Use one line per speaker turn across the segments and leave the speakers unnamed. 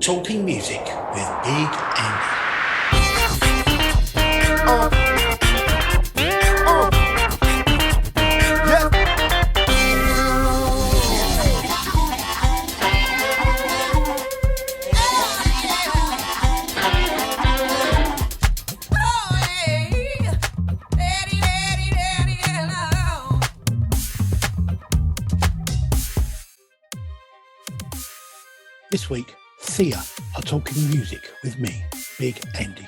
Talking Music with Big Andy. This week, Theia are talking music with me, Big Andy.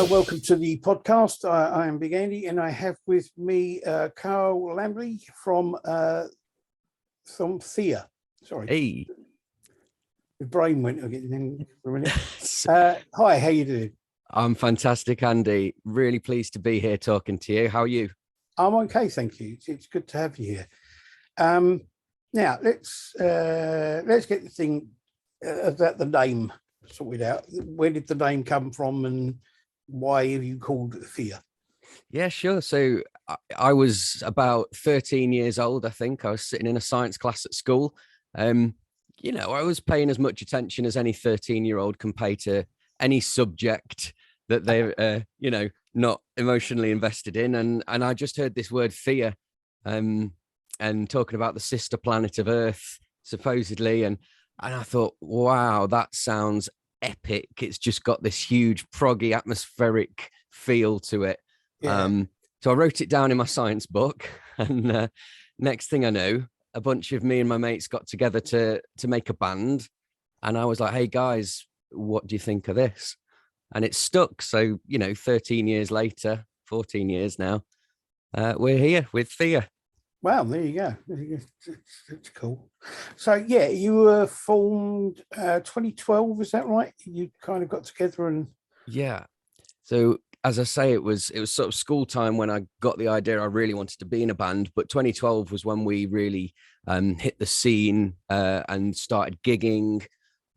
Welcome to the podcast. I am Big Andy, and I have with me Carl Lambley from Theia. Sorry.
Hey.
The brain went again for a minute. Hi, how you doing?
I'm fantastic, Andy. Really pleased to be here talking to you. How are you?
I'm okay, thank you. It's good to have you here. Now let's get the thing about the name sorted out. Where did the name come from, and why have you called it Theia?
Yeah, sure. So I was about 13 years old, I think. I was sitting in a science class at school. I was paying as much attention as any 13-year-old can pay to any subject that they're, not emotionally invested in. And I just heard this word Theia, and talking about the sister planet of Earth, supposedly. And I thought, wow, that sounds epic. It's just got this huge proggy atmospheric feel to it. Yeah. So I wrote it down in my science book, and next thing I know, a bunch of me and my mates got together to make a band, and I was like, hey guys, what do you think of this? And it stuck. So 13 years later, 14 years now, we're here with Theia.
Wow, there you go. It's cool. So yeah, you were formed 2012, is that right? You kind of got together and
So as I say, it was sort of school time when I got the idea I really wanted to be in a band. But 2012 was when we really hit the scene and started gigging.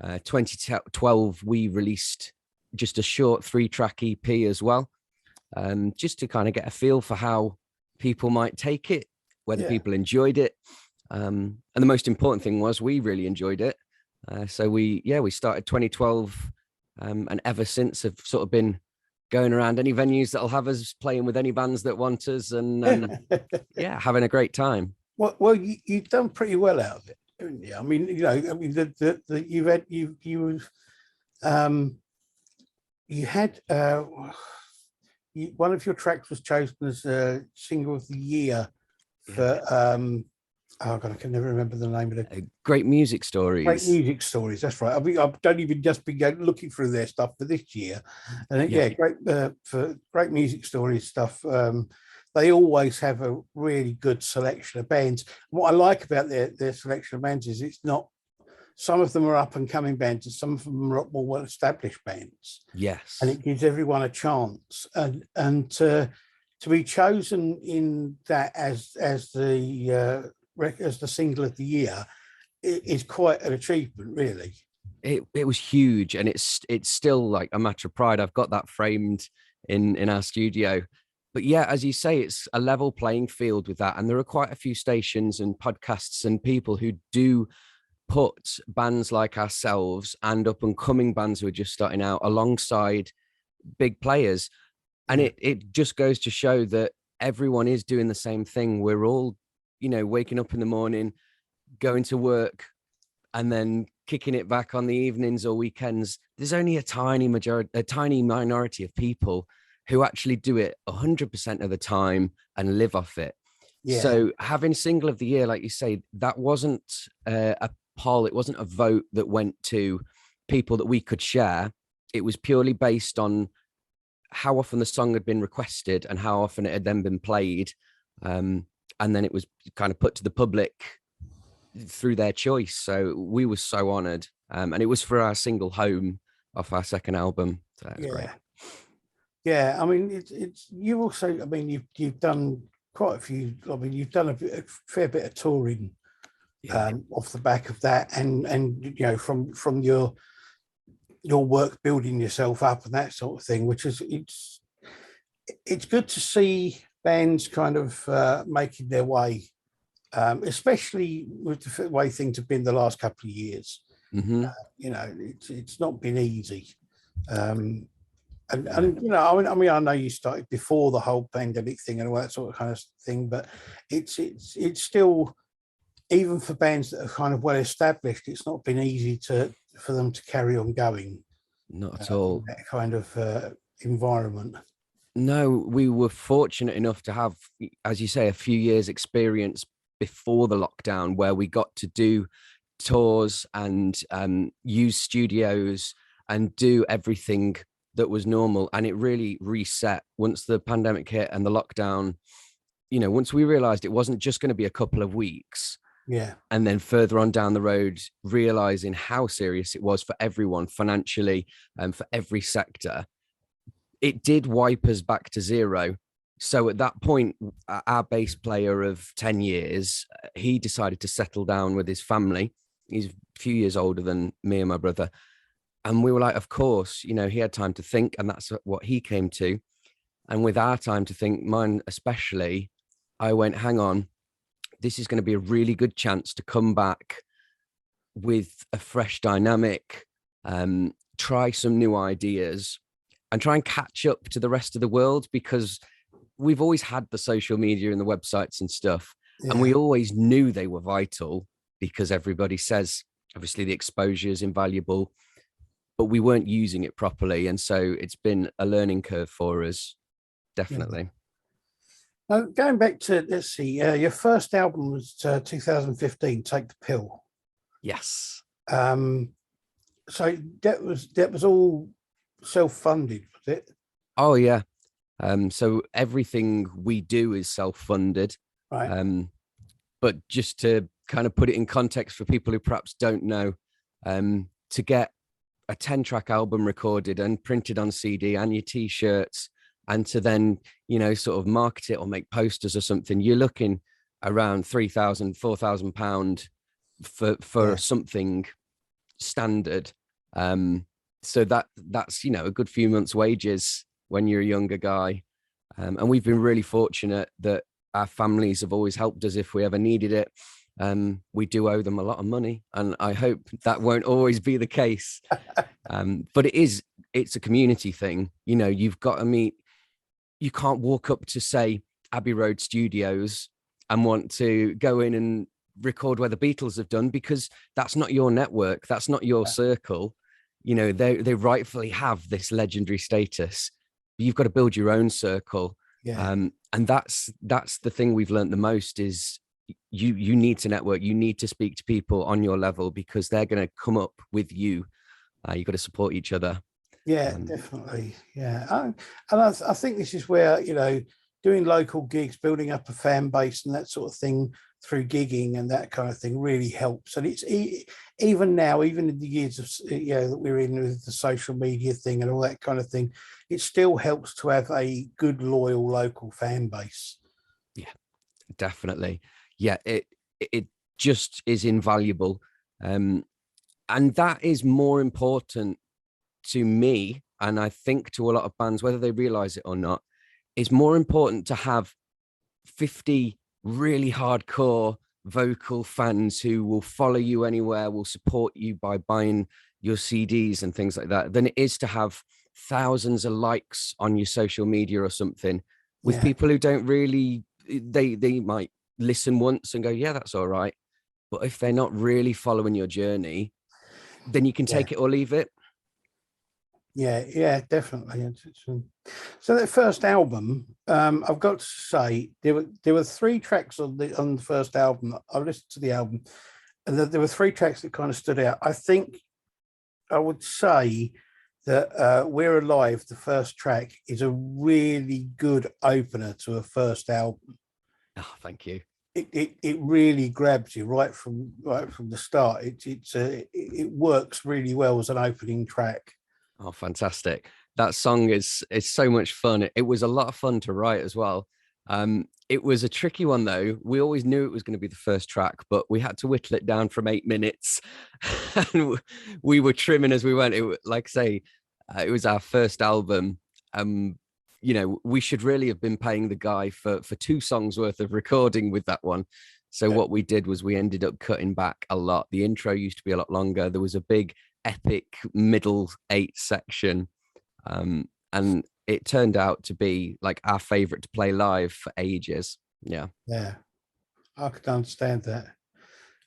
2012, we released just a short 3-track EP as well, just to kind of get a feel for how people might take it, whether people enjoyed it. And the most important thing was we really enjoyed it. So we started 2012, and ever since have sort of been going around any venues that'll have us, playing with any bands that want us, and having a great time.
Well, you've done pretty well out of it, haven't you? I mean, one of your tracks was chosen as a single of the year for oh God, I can never remember the name of it.
Great Music Stories.
Great Music Stories. That's right. I mean, I don't even just be looking through their stuff for this year, and great for Great Music Stories stuff. They always have a really good selection of bands. What I like about their selection of bands is it's not. Some of them are up and coming bands, and some of them are more well established bands.
Yes,
and it gives everyone a chance, and to be chosen in that as the single of the year is quite an achievement, really.
It was huge, and it's still like a matter of pride. I've got that framed in our studio. But yeah, as you say, it's a level playing field with that, and there are quite a few stations and podcasts and people who do put bands like ourselves and up and coming bands who are just starting out alongside big players, and it just goes to show that everyone is doing the same thing. We're all waking up in the morning, going to work, and then kicking it back on the evenings or weekends. There's only a tiny minority of people who actually do it 100% of the time and live off it. Yeah. So having single of the year, like you say, that wasn't a poll. It wasn't a vote that went to people that we could share. It was purely based on how often the song had been requested and how often it had then been played. And then it was kind of put to the public through their choice. So we were so honored. And it was for our single Home off our second album. So that was great.
Yeah, I mean, it's you also, I mean, you've done quite a few, I mean, you've done a fair bit of touring off the back of that, and you know, from your work building yourself up and that sort of thing, which is it's good to see bands kind of making their way, especially with the way things have been the last couple of years. You know, it's not been easy. And you know, I mean, I know you started before the whole pandemic thing and all that sort of kind of thing, but it's still, even for bands that are kind of well established, it's not been easy for them to carry on going.
Not at all.
That kind of environment.
No, we were fortunate enough to have, as you say, a few years experience before the lockdown where we got to do tours and use studios and do everything that was normal. And it really reset once the pandemic hit and the lockdown. You know, once we realized it wasn't just going to be a couple of weeks.
Yeah.
And then further on down the road, realizing how serious it was for everyone financially and for every sector, it did wipe us back to zero. So at that point, our bass player of 10 years, he decided to settle down with his family. He's a few years older than me and my brother. And we were like, of course, you know, he had time to think, and that's what he came to. And with our time to think, mine especially, I went, hang on, this is going to be a really good chance to come back with a fresh dynamic, try some new ideas, and try and catch up to the rest of the world, because we've always had the social media and the websites and stuff, and we always knew they were vital because everybody says, obviously, the exposure is invaluable, but we weren't using it properly. And so it's been a learning curve for us, definitely.
Now, going back to, let's see, your first album was 2015, Take the Pill.
Yes.
So that was all self-funded, was it?
Oh, yeah. So everything we do is self-funded.
Right.
But just to kind of put it in context for people who perhaps don't know, to get a 10-track album recorded and printed on CD and your T-shirts, and to then, you know, sort of market it or make posters or something, you're looking around £3,000, £4,000 for something standard. So that's, you know, a good few months' wages when you're a younger guy. And we've been really fortunate that our families have always helped us if we ever needed it. We do owe them a lot of money, and I hope that won't always be the case. But it's a community thing. You know, you've got to meet, you can't walk up to, say, Abbey Road Studios and want to go in and record where the Beatles have done, because that's not your network. That's not your circle. You know, they rightfully have this legendary status. You've got to build your own circle.
Yeah.
And that's the thing we've learned the most is you need to network. You need to speak to people on your level, because they're going to come up with you. You've got to support each other.
Yeah, definitely. Yeah. And I think this is where, you know, doing local gigs, building up a fan base and that sort of thing through gigging and that kind of thing really helps. And it's even now, even in the years of, you know, that we're in with the social media thing and all that kind of thing, it still helps to have a good, loyal local fan base.
Yeah, definitely. Yeah, it just is invaluable. And that is more important to me, and I think to a lot of bands, whether they realize it or not, is more important to have 50 really hardcore vocal fans who will follow you anywhere, will support you by buying your CDs and things like that, than it is to have thousands of likes on your social media or something with people who don't really, they might listen once and go, yeah, that's all right. But if they're not really following your journey, then you can take it or leave it.
Yeah, definitely. So that first album, I've got to say, there were 3 tracks on the first album. I listened to the album, and there were 3 tracks that kind of stood out. I think I would say that We're Alive, the first track, is a really good opener to a first album.
Oh, thank you.
It really grabs you right from the start. It works really well as an opening track.
Oh, fantastic. That song is so much fun. It was a lot of fun to write as well. It was a tricky one, though. We always knew it was going to be the first track, but we had to whittle it down from 8 minutes. And we were trimming as we went. Like I say, it was our first album. We should really have been paying the guy for 2 songs worth of recording with that one. So what we did was we ended up cutting back a lot. The intro used to be a lot longer. There was a big epic middle 8 section. And it turned out to be like our favorite to play live for ages. Yeah,
I could understand that.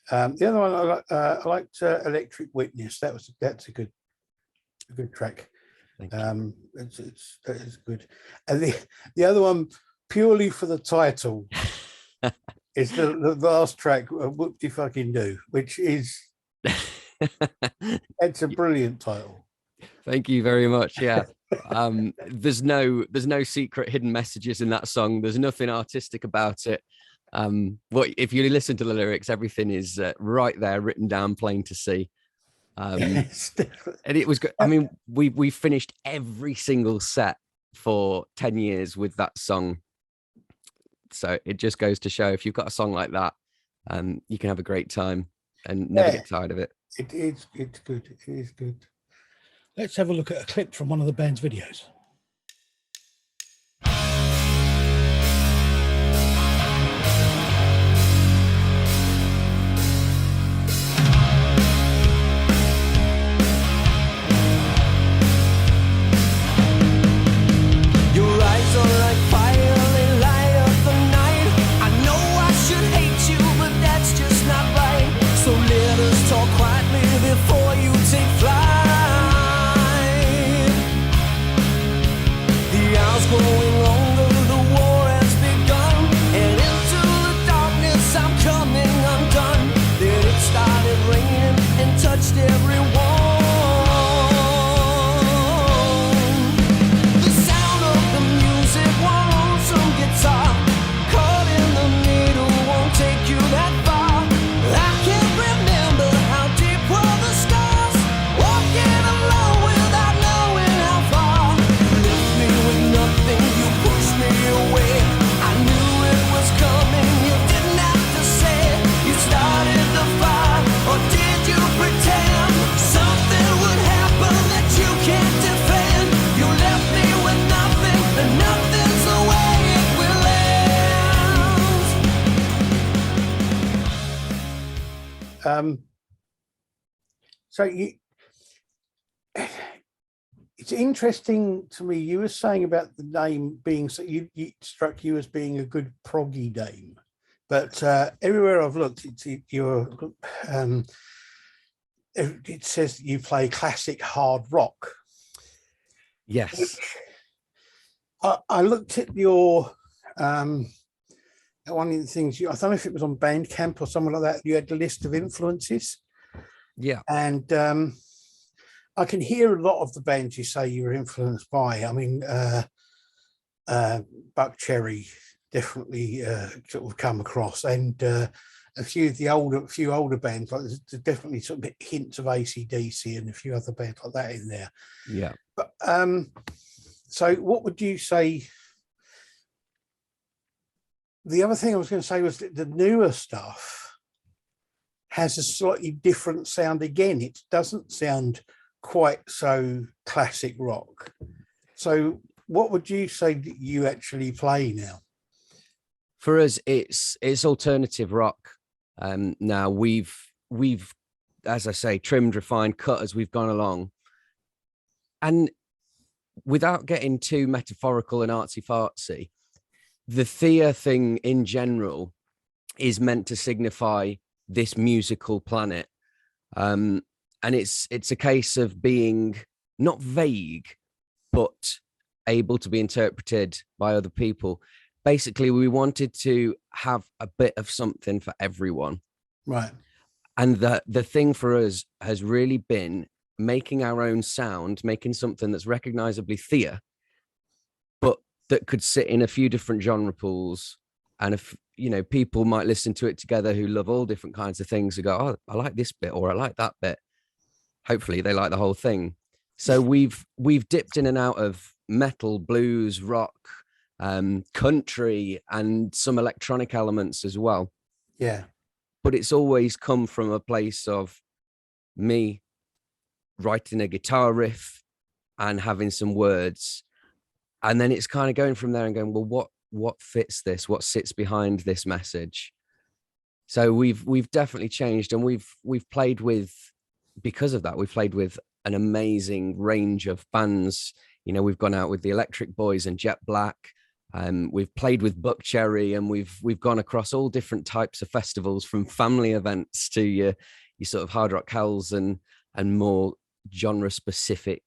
The other one I liked Electric Witness. That's a good track. It's good. And the other one, purely for the title, is the last track, Whoop De Fucking Do, which is it's a brilliant title.
Thank you very much. Yeah. There's no secret hidden messages in that song. There's nothing artistic about it. If you listen to the lyrics, everything is right there, written down, plain to see. And it was good. I mean, we finished every single set for 10 years with that song. So it just goes to show, if you've got a song like that, you can have a great time and never get tired of it.
It's good. It is good. Let's have a look at a clip from one of the band's videos.
Your eyes are like fire, they light up the night. I know I should hate you, but that's just not right. So let us talk quietly before you take flight. Growing longer, the war has begun, and into the darkness I'm coming undone. Then it started raining and touched everyone. The sound of the music, one lonesome guitar, caught in the middle, won't take you that far. I can't remember how deep were the scars, walking alone without knowing how far. You left me with nothing, you pushed me away. I knew it was coming, you didn't have to say it. You started the fire, or did you pretend something would happen that you can't defend? You left me with nothing, and nothing's the way it will end.
So it's interesting to me. You were saying about the name being, so you struck you as being a good proggy name, but everywhere I've looked, it says that you play classic hard rock.
Yes.
I looked at your one of the things I don't know if it was on Bandcamp or something like that. You had a list of influences.
Yeah.
And I can hear a lot of the bands you say you were influenced by. I mean, Buck Cherry definitely sort of come across, and a few older bands, like there's definitely sort of hints of AC/DC and a few other bands like that in there.
Yeah.
But so what would you say? The other thing I was going to say was that the newer stuff has a slightly different sound again. It doesn't sound quite so classic rock. So what would you say that you actually play now?
For us, it's alternative rock. Now we've, as I say, trimmed, refined, cut as we've gone along. And without getting too metaphorical and artsy-fartsy, the Theia thing in general is meant to signify this musical planet. And it's a case of being not vague, but able to be interpreted by other people. Basically, we wanted to have a bit of something for everyone.
Right.
And the thing for us has really been making our own sound, making something that's recognizably Theia, but that could sit in a few different genre pools. And if, people might listen to it together who love all different kinds of things and go, oh, I like this bit, or I like that bit. Hopefully they like the whole thing. So we've dipped in and out of metal, blues, rock, country, and some electronic elements as well.
Yeah.
But it's always come from a place of me writing a guitar riff and having some words. And then it's kind of going from there and going, well, what fits this? What sits behind this message? So we've definitely changed, and we've played with, because of that, we've played with an amazing range of bands. You know, we've gone out with the Electric Boys and Jet Black. We've played with Buck Cherry, and we've gone across all different types of festivals, from family events to your sort of hard rock hells and more genre specific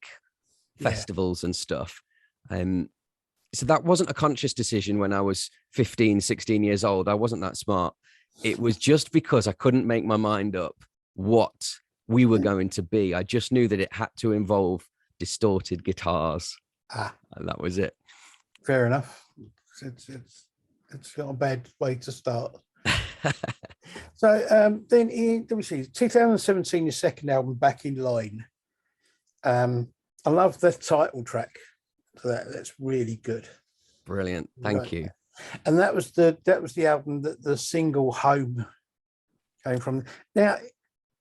festivals and stuff. So that wasn't a conscious decision when I was 15, 16 years old. I wasn't that smart. It was just because I couldn't make my mind up what we were going to be. I just knew that it had to involve distorted guitars. And that was it.
Fair enough. It's not a bad way to start. So then let me see, 2017, your second album, Back in Line. I love the title track for that. That's really good.
Brilliant. Thank you.
And that was the album that the single Home came from. Now,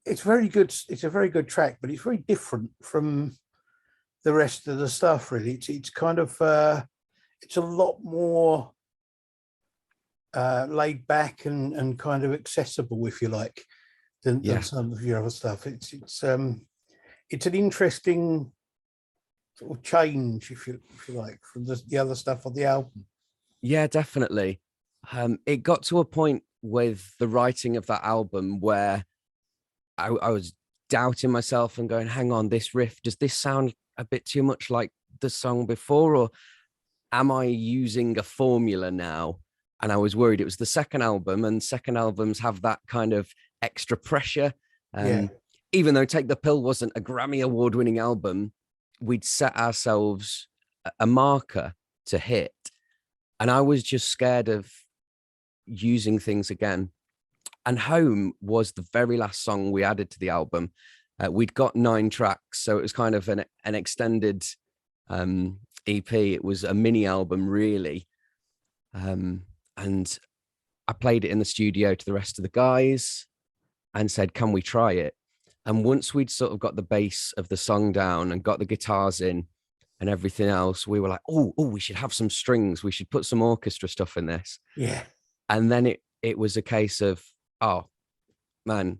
it's very good. It's a very good track, but it's very different from the rest of the stuff, really. It's kind of it's a lot more laid back and kind of accessible, if you like, than some of your other stuff. It's an interesting sort of change, if you like, from the other stuff on the album.
Yeah, definitely. It got to a point with the writing of that album where I was doubting myself and going, hang on, this riff, does this sound a bit too much like the song before, or am I using a formula now? And I was worried. It was the second album, and second albums have that kind of extra pressure. Even though Take the Pill wasn't a Grammy award-winning album, we'd set ourselves a marker to hit. And I was just scared of using things again. And Home was the very last song we added to the album. We'd got 9 tracks, so it was kind of an extended EP. It was a mini album, really. And I played it in the studio to the rest of the guys and said, can we try it? And once we'd sort of got the bass of the song down and got the guitars in and everything else, we were like, oh, we should have some strings. We should put some orchestra stuff in this.
Yeah.
And then it was a case of, oh, man,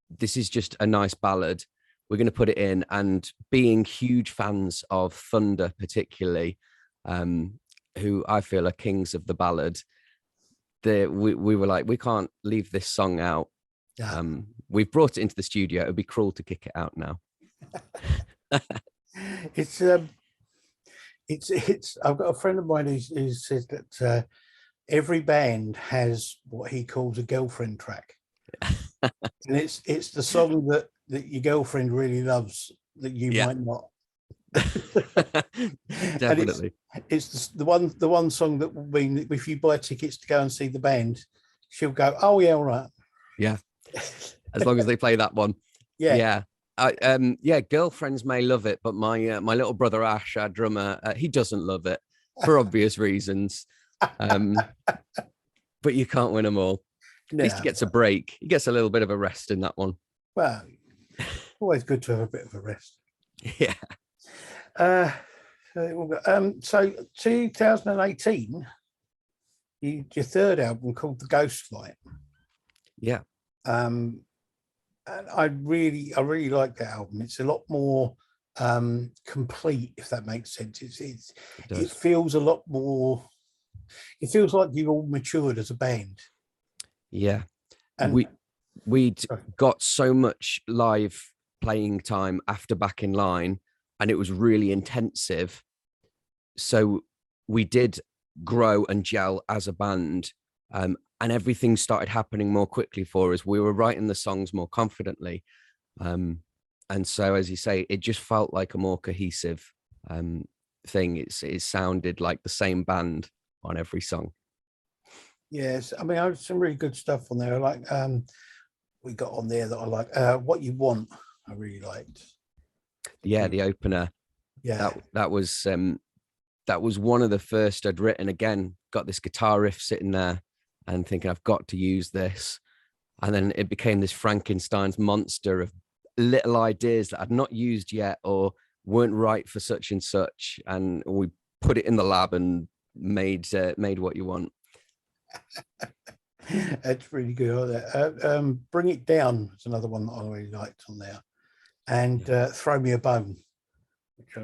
this is just a nice ballad. We're going to put it in. And being huge fans of Thunder, particularly, who I feel are kings of the ballad, we were like, we can't leave this song out. Yeah. We've brought it into the studio. It would be cruel to kick it out now.
It's I've got a friend of mine who says that every band has what he calls a girlfriend track. And it's the song that your girlfriend really loves that you might not.
Definitely.
It's the one song that will mean if you buy tickets to go and see the band, she'll go, oh yeah, all right.
Yeah. As long as they play that one. Yeah. Girlfriends may love it, but my little brother Ash, our drummer, he doesn't love it for obvious reasons. But you can't win them all. At least he gets a break. He gets a little bit of a rest in that one.
Well, always good to have a bit of a rest.
Yeah.
So 2018, your third album called The Ghost Light.
Yeah.
And I really like that album. It's a lot more complete, if that makes sense. It feels a lot more. It feels like you've all matured as a band.
Yeah, and we'd got so much live playing time after Back in Line, and it was really intensive. So we did grow and gel as a band, and everything started happening more quickly for us. We were writing the songs more confidently, and so, as you say, it just felt like a more cohesive thing. It sounded like the same band on every song.
Yes, I mean, I had some really good stuff on there. Like we got on there that I like. What You Want, I really liked.
Yeah, the opener.
Yeah,
that was that was one of the first I'd written. Again, got this guitar riff sitting there and thinking I've got to use this. And then it became this Frankenstein's monster of little ideas that I'd not used yet or weren't right for such and such. And we put it in the lab and made What You Want.
That's really good. Bring It Down is another one that I really liked on there. And Throw Me a Bone.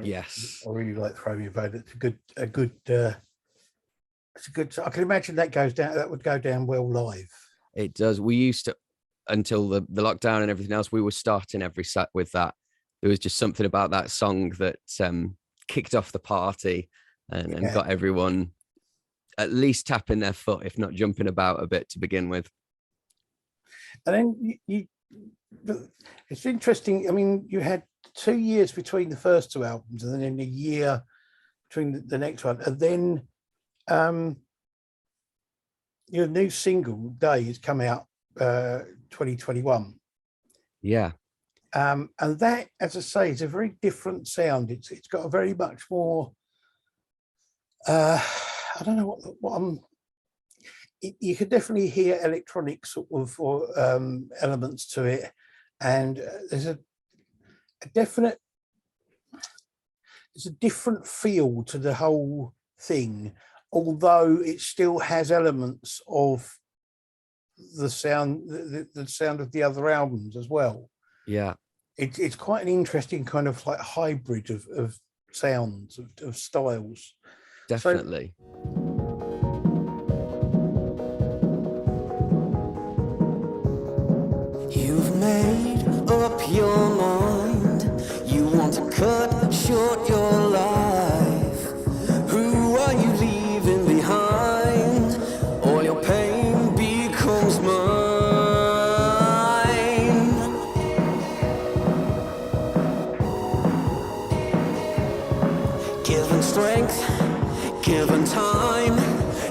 Yes.
I really like Throw Me a Bone. It's a good I can imagine that would go down well live.
It does. We used to, until the lockdown and everything else, we were starting every set with that. There was just something about that song that kicked off the party and got everyone at least tapping their foot, if not jumping about a bit to begin with.
And then it's interesting. I mean, you had 2 years between the first two albums, and then a year between the next one, and then your new single Day has come out 2021.
Yeah.
And that, as I say, is a very different sound. It's got a very much more I don't know what I'm. You could definitely hear electronic sort of elements to it, and there's a definite. There's a different feel to the whole thing, although it still has elements of the sound, the sound of the other albums as well.
Yeah,
it's quite an interesting kind of like hybrid of sounds of styles.
Definitely.
You've made up your mind. You want to cut short your life. Who are you leaving behind? All your pain becomes mine. Given strength, given time,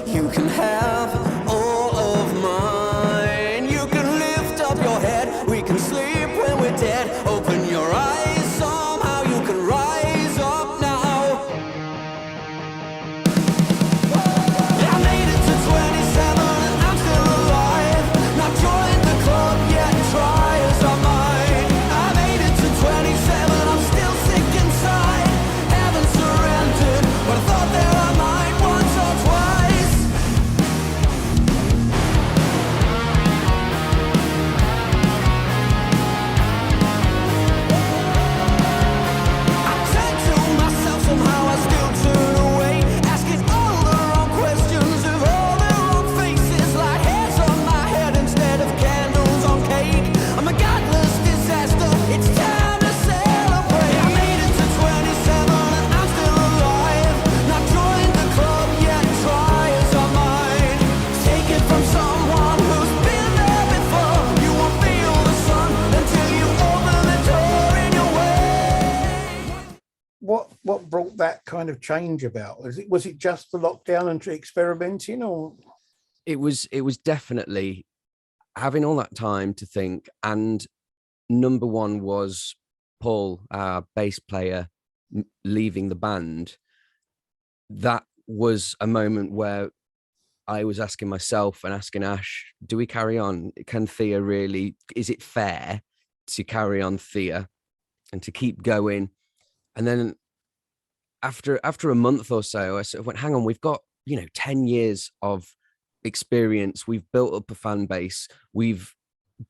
you can have all of mine. You can lift up your head, we can sleep when we're dead. Open your eyes, somehow you can rise up now. I made it to 27 and I'm still alive. Not joined the club yet, try as I might. I made it to 27, I'm still sick inside. Haven't surrendered, but I thought that I might once or twice. I tend to myself, somehow I still turn away, asking all the wrong questions of all the wrong faces, like hairs on my head instead of candles on cake. I'm a godless disaster, it's time to celebrate. I made it to 27 and I'm still alive. Not joined the club yet, try as I might. Take it from someone who's been there before. You won't feel the sun until you open the door in your way.
What brought that kind of change about? Was it just the lockdown and experimenting, or?
It was definitely having all that time to think. And number one was Paul, our bass player, leaving the band. That was a moment where I was asking myself and asking Ash, do we carry on? Can Theia really, is it fair to carry on Theia and to keep going? And then after a month or so, I sort of went, hang on, we've got, 10 years of experience. We've built up a fan base. We've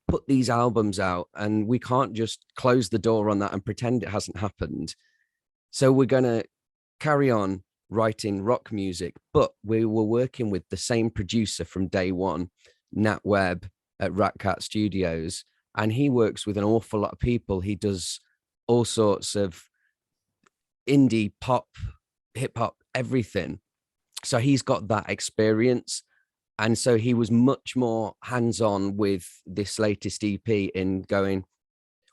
put these albums out, and we can't just close the door on that and pretend it hasn't happened. So we're going to carry on writing rock music, but we were working with the same producer from day one, Nat Webb at Rat Cat Studios, and he works with an awful lot of people. He does all sorts of indie, pop, hip hop, everything. So he's got that experience. And so he was much more hands-on with this latest EP in going,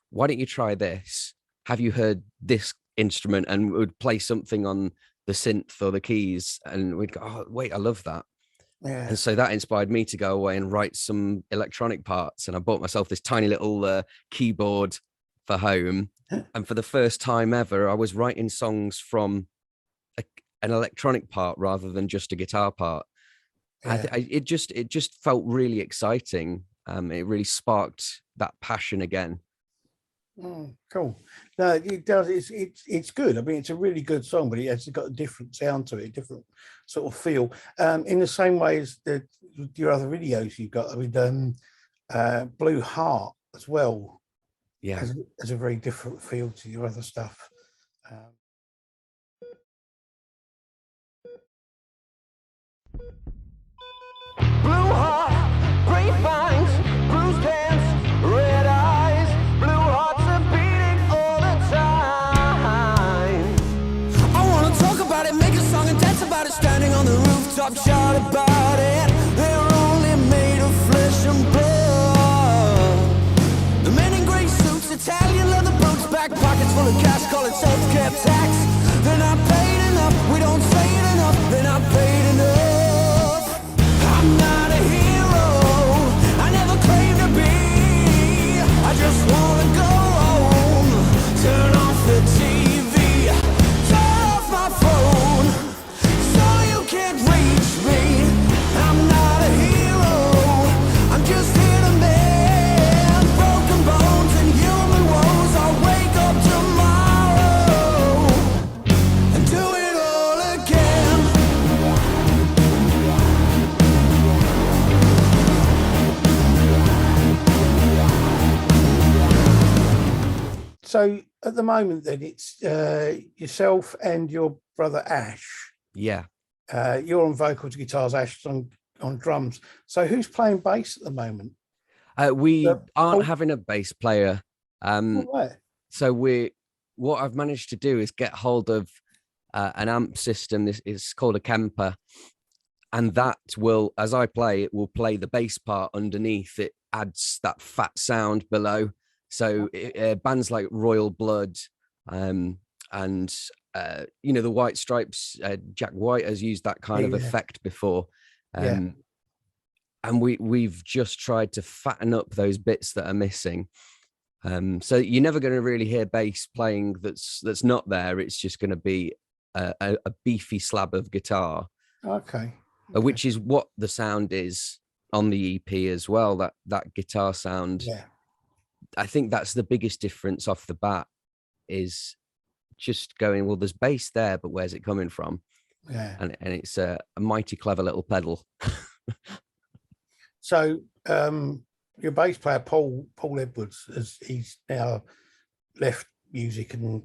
why don't you try this? Have you heard this instrument? And would play something on the synth or the keys, and we'd go, oh, wait, I love that.
Yeah.
And so that inspired me to go away and write some electronic parts. And I bought myself this tiny little keyboard for home. And for the first time ever, I was writing songs from an electronic part rather than just a guitar part. It just felt really exciting. It really sparked that passion again.
Cool. No, it does. It's good. I mean, it's a really good song, but it has got a different sound to it, a different sort of feel. In the same way as your other videos you've got. I mean, Blue Heart as well.
Yeah,
has a very different feel to your other stuff.
Blue heart, grapevines, bruised hands, red eyes. Blue hearts are beating all the time. I wanna talk about it, make a song and dance about it. Standing on the rooftop, shout about it. They're only made of flesh and blood. The men in grey suits, Italian leather boots, back pockets full of cash, call it self-care tax. They're not paid enough, we don't say it enough. They're not paid enough. I'm not a hero, I never claimed to be. I just wanna go home, turn off the TV, turn off my phone, so you can't reach me. I'm not a hero, I'm just here to mend broken bones and human woes. I'll wake up tomorrow and do it all again.
So at the moment, then it's yourself and your brother Ash.
yeah.
You're on vocals, guitars, Ash on drums. So who's playing bass at the moment?
We aren't
Paul?
having a bass player.
Right.
So what I've managed to do is get hold of an amp system. This is called a Kemper, and that will, as I play, it will play the bass part underneath. It adds that fat sound below. So bands like Royal Blood, and the White Stripes, Jack White has used that kind of effect before. And we've just tried to fatten up those bits that are missing. So you're never going to really hear bass playing that's not there. It's just going to be a beefy slab of guitar.
Okay.
Which is what the sound is on the EP as well. That guitar sound.
Yeah.
I think that's the biggest difference off the bat, is just going, well, there's bass there, but where's it coming from?
Yeah.
And it's a mighty clever little pedal.
So your bass player Paul Edwards, he's now left music and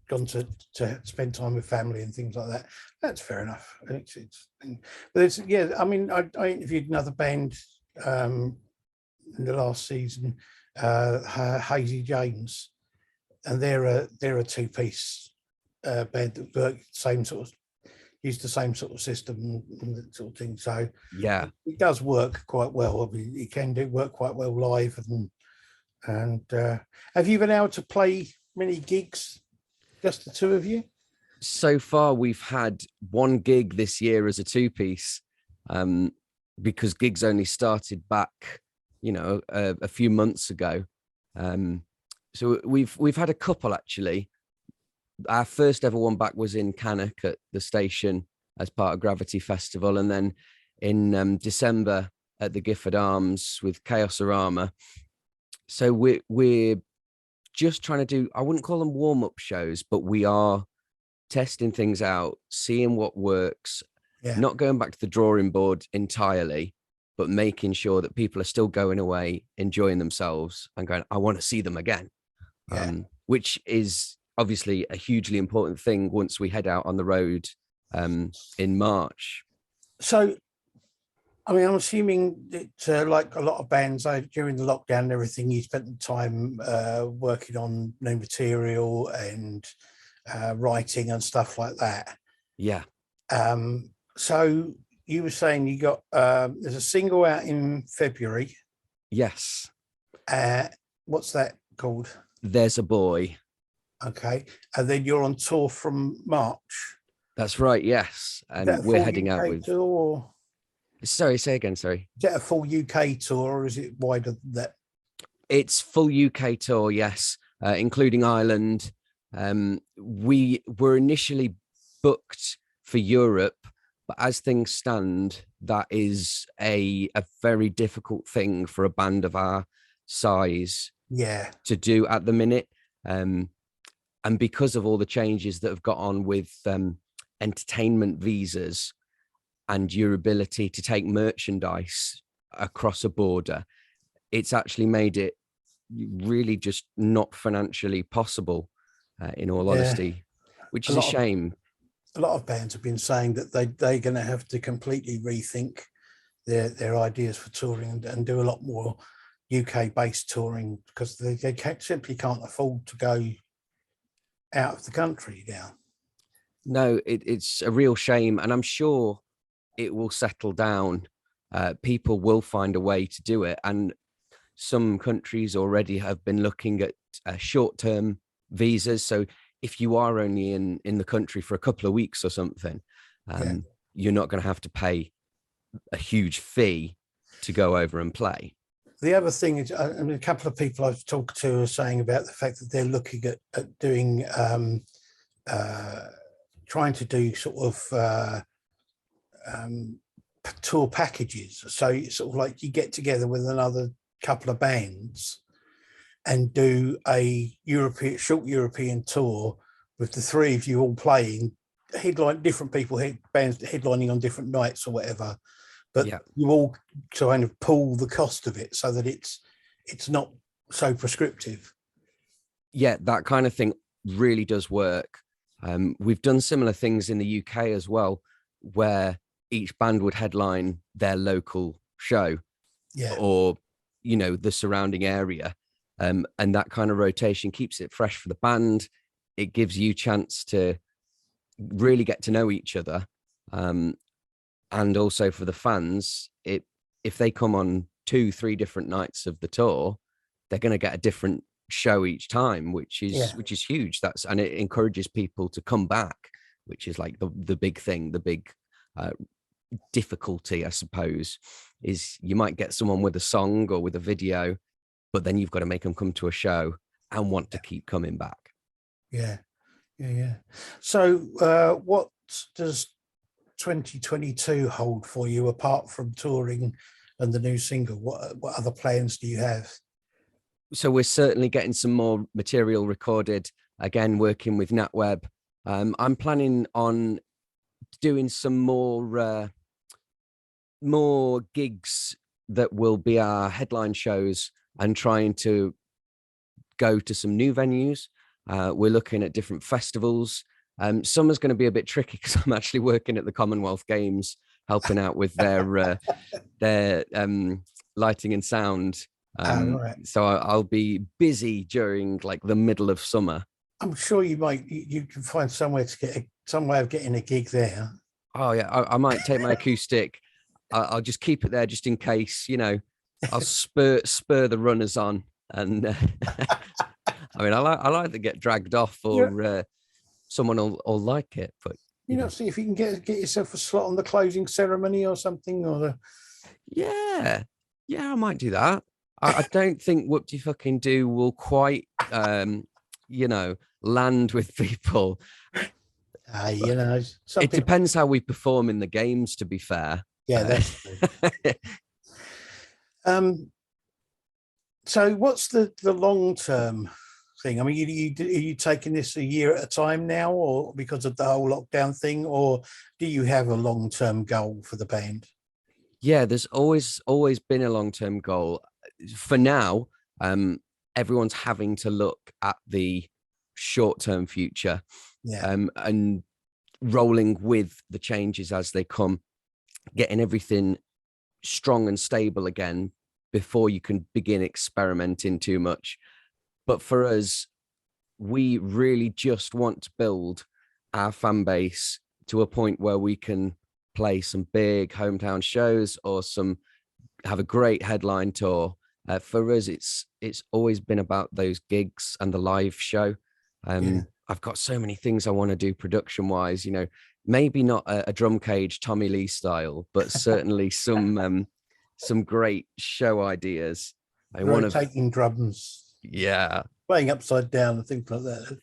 gone to spend time with family and things like that. That's fair enough. I mean, I interviewed another band in the last season, Hazy James, and they're a two-piece band that work use the same sort of system and that sort of thing. So
yeah,
it does work quite well. I mean, it can work quite well live. And have you been able to play many gigs, just the two of you?
So far, we've had one gig this year as a two-piece, because gigs only started back, a few months ago. So we've had a couple actually. Our first ever one back was in Cannock at the station as part of Gravity Festival, and then in December at the Gifford Arms with Chaosorama. So we're just trying to do, I wouldn't call them warm-up shows, but we are testing things out, seeing what works, not going back to the drawing board entirely, but making sure that people are still going away, enjoying themselves and going, I want to see them again, which is obviously a hugely important thing once we head out on the road in March. So,
I mean, I'm assuming that like a lot of bands during the lockdown and everything, you spent the time working on new material and writing and stuff like that.
Yeah.
So you were saying you got there's a single out in February.
Yes.
What's that called?
There's a Boy.
Okay. And then you're on tour from March.
That's right, yes. And we're heading
UK
out with...
tour, or...
Sorry, say again, sorry.
Is that a full UK tour or is it wider than that?
It's full UK tour, yes, including Ireland. We were initially booked for Europe, but as things stand, that is a very difficult thing for a band of our size to do at the minute. And because of all the changes that have got on with entertainment visas and your ability to take merchandise across a border, it's actually made it really just not financially possible, in all honesty, which is a shame.
A lot of bands have been saying that they're going to have to completely rethink their ideas for touring and do a lot more UK-based touring, because they simply can't afford to go out of the country now.
No, it's a real shame, and I'm sure it will settle down. People will find a way to do it, and some countries already have been looking at short-term visas. So if you are only in the country for a couple of weeks or something, you're not going to have to pay a huge fee to go over and play.
The other thing is, a couple of people I've talked to are saying about the fact that they're looking at doing, trying to do sort of tour packages. So it's sort of like you get together with another couple of bands and do a short European tour with the three of you all playing, different people, bands headlining on different nights or whatever, but you all kind of pool the cost of it so that it's not so prescriptive.
Yeah, that kind of thing really does work. We've done similar things in the UK as well, where each band would headline their local show, or the surrounding area. And that kind of rotation keeps it fresh for the band. It gives you a chance to really get to know each other. And also for the fans, if they come on 2-3 different nights of the tour, they're going to get a different show each time, which is huge. And it encourages people to come back, which is like the big thing, the big difficulty, I suppose, is you might get someone with a song or with a video, but then you've got to make them come to a show and want to keep coming back. Yeah.
So what does 2022 hold for you apart from touring and the new single? What other plans do you have?
So we're certainly getting some more material recorded, again working with NatWeb. I'm planning on doing some more gigs that will be our headline shows, and trying to go to some new venues. We're looking at different festivals. Summer's going to be a bit tricky because I'm actually working at the Commonwealth Games, helping out with their lighting and sound.
Right.
So I'll be busy during like the middle of summer.
I'm sure you can find somewhere to get some way of getting a gig there.
Oh yeah, I might take my acoustic. I'll just keep it there just in case, I'll spur the runners on. And I mean, I like to get dragged off, or someone will like it. But
see if you can get yourself a slot on the closing ceremony or something, or
yeah, I might do that. I don't think Whoop-De Fucking Do will quite, land with people.
It
depends how we perform in the games, to be fair.
Yeah, that's true. So what's the long-term thing? I mean, are you taking this a year at a time now, or because of the whole lockdown thing, or do you have a long-term goal for the band?
Yeah, there's always been a long-term goal. For now, everyone's having to look at the short-term future, and rolling with the changes as they come, getting everything strong and stable again before you can begin experimenting too much. But for us, we really just want to build our fan base to a point where we can play some big hometown shows or have a great headline tour. For us, it's always been about those gigs and the live show. I've got so many things I want to do production wise, maybe not a drum cage Tommy Lee style, but certainly some great show ideas.
Rotating drums,
playing
upside down and things like that.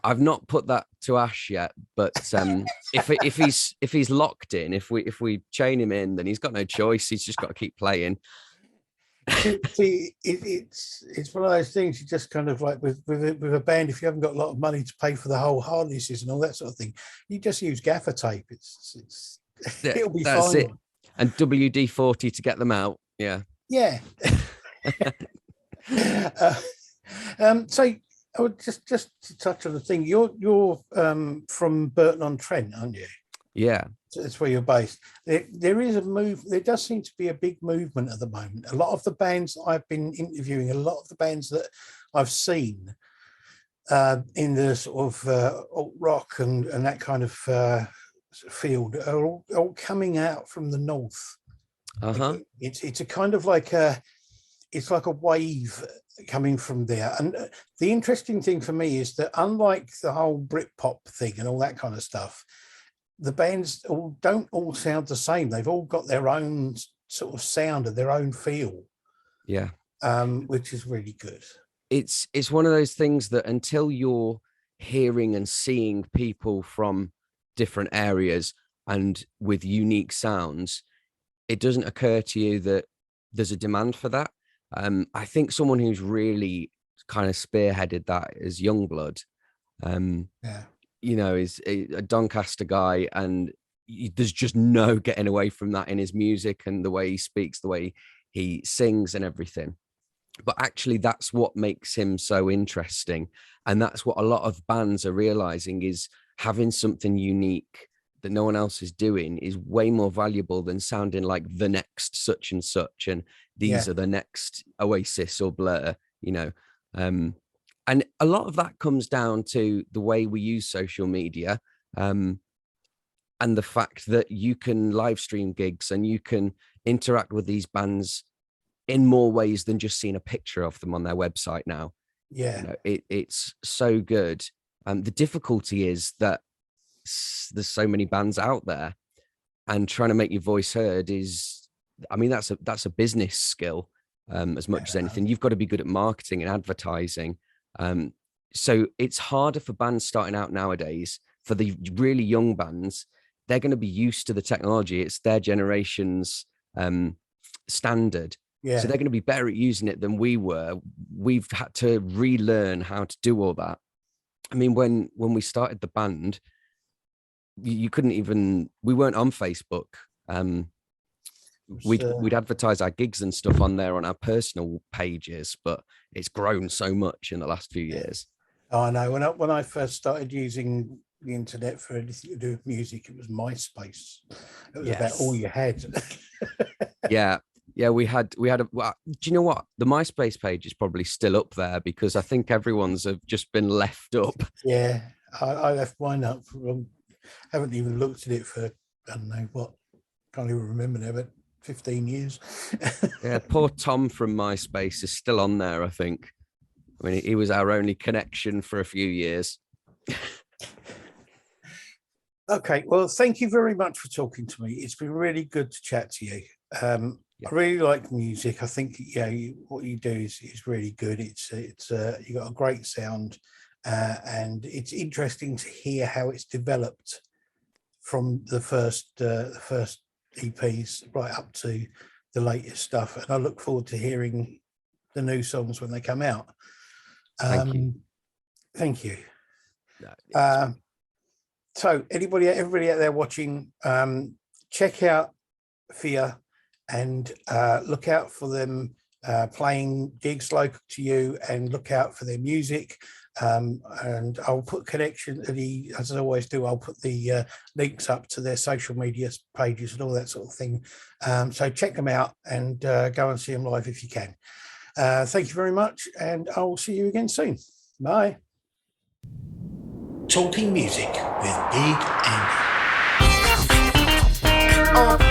I've not put that to Ash yet, but if he's locked in, if we chain him in, then he's got no choice. He's just got to keep playing.
See, it's one of those things. You just kind of like with a band, if you haven't got a lot of money to pay for the whole harnesses and all that sort of thing, you just use gaffer tape. It's it'll be
That's
fine.
it. And WD-40 to get them out. Yeah.
Yeah. So I would just to touch on the thing. You're from Burton-on-Trent, aren't you?
Yeah.
That's where you're based. There is a move. There does seem to be a big movement at the moment. A lot of the bands that I've been interviewing, a lot of the bands that I've seen in the sort of alt rock and that kind of field are all coming out from the north. It's a kind of like it's like a wave coming from there. And the interesting thing for me is that unlike the whole Britpop thing and all that kind of stuff, the bands don't all sound the same. They've all got their own sort of sound and their own feel.
Yeah.
Which is really good.
It's one of those things that until you're hearing and seeing people from different areas and with unique sounds, it doesn't occur to you that there's a demand for that. I think someone who's really kind of spearheaded that is Youngblood. You know, is a Doncaster guy, and there's just no getting away from that in his music and the way he speaks, the way he sings and everything. But actually, that's what makes him so interesting. And that's what a lot of bands are realizing, is having something unique that no one else is doing is way more valuable than sounding like the next such and such. And these are the next Oasis or Blur, you know. And a lot of that comes down to the way we use social media, and the fact that you can live stream gigs and you can interact with these bands in more ways than just seeing a picture of them on their website now.
Yeah.
You know, it's so good. The difficulty is that there's so many bands out there, and trying to make your voice heard is, I mean, that's a business skill as much as anything. You've got to be good at marketing and advertising. So it's harder for bands starting out nowadays. For the really young bands, they're going to be used to the technology. It's their generation's standard. So they're going to be better at using it than we were. We've had to relearn how to do all that. I mean, when we started the band, you couldn't even, we weren't on Facebook. We'd advertise our gigs and stuff on there on our personal pages, but it's grown so much in the last few years.
Oh, I know. When I first started using the internet for anything to do with music, it was MySpace. It was about all you had. Yeah, we had well, do you know what? The MySpace page is probably still up there because I think everyone's have just been left up. Yeah, I left mine up. Haven't even looked at it for, I don't know what, can't even remember now, but 15 years.
Yeah, poor Tom from MySpace is still on there, I think. I mean, he was our only connection for a few years.
Okay, well, thank you very much for talking to me. It's been really good to chat to you. I really like music. I think what you do is really good. It's you got a great sound, and it's interesting to hear how it's developed from the first EPs right up to the latest stuff. And I look forward to hearing the new songs when they come out. Thank you. So everybody out there watching, check out Theia and look out for them playing gigs local to you, and look out for their music. And I'll put as I always do, I'll put the links up to their social media pages and all that sort of thing. So check them out and go and see them live if you can. Thank you very much, and I'll see you again soon. Bye. Talking Music with Big Andy.